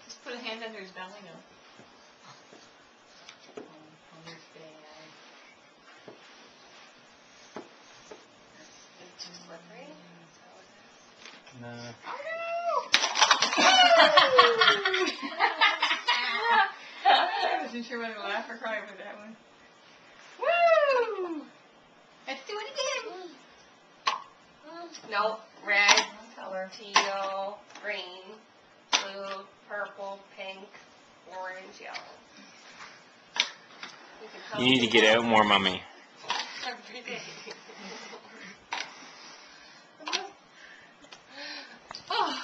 Just put a hand under his belly now. On his bag. Too slippery? No. Oh no! I wasn't sure whether to laugh or cry for that one. Woo! Let's do it again. No, red, Color. teal, green, blue, purple, pink, orange, yellow. You need to get out more, Mommy. Every day. Oh.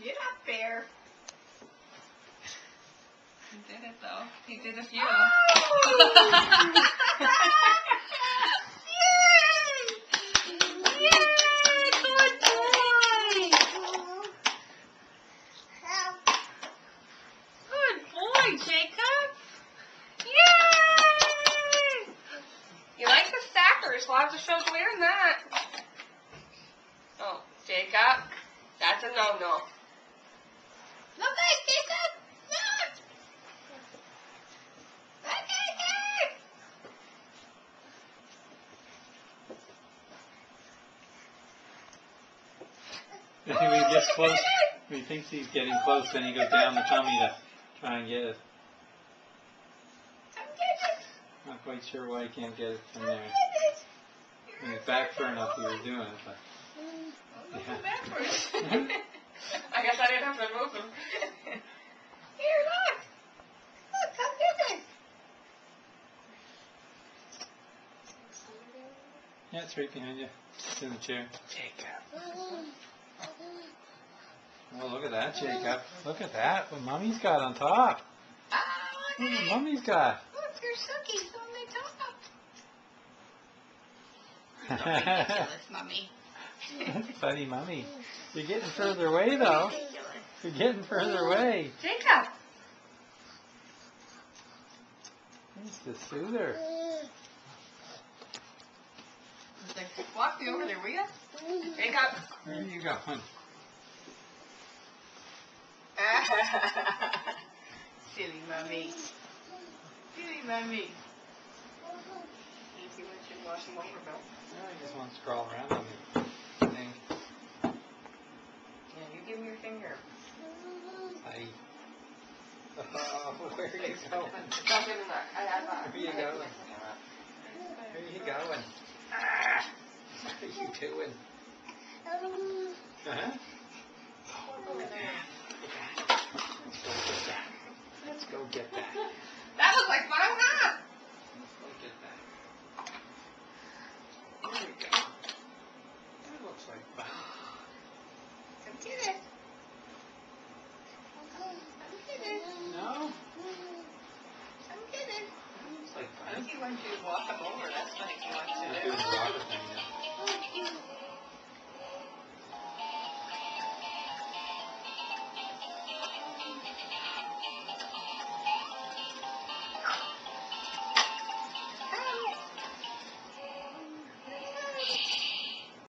Get up there. He did it though. He did a few. Jacob! Yay! You like the stackers. Lots of shows wearing that. Oh, Jacob. That's a no-no. No thanks, Jacob! No! If he gets close, if he thinks he's getting close, then he goes down the tummy to try and get it. Not quite sure why he can't get it from there. When he's back far enough, he was doing it, but Yeah. Backwards. I guess I didn't have to move him. Here, look! Look, come get it! yeah, it's right behind you. It's in the chair. Jacob. Oh, look at that, Jacob. Look at that. What Mommy's got on top. Oh, Look look what at Mommy's got. Look, there's cookies on the top. Ridiculous, Mommy. Funny Mommy. You're getting further away, though. Ridiculous. You're getting further away. Jacob. It's the soother. Walk me over there, will ya? Jacob. Where are you going? Silly Mommy. Silly Mommy. Easy when she's washing over, Bill. No, I just want to scroll around on me. I think. Yeah, you give me your finger. Oh, where are you going? Don't give me that. I have that. Where are you going? Where are you going? What are you doing? Uh-huh. Let's go get that. That looks like fun, huh?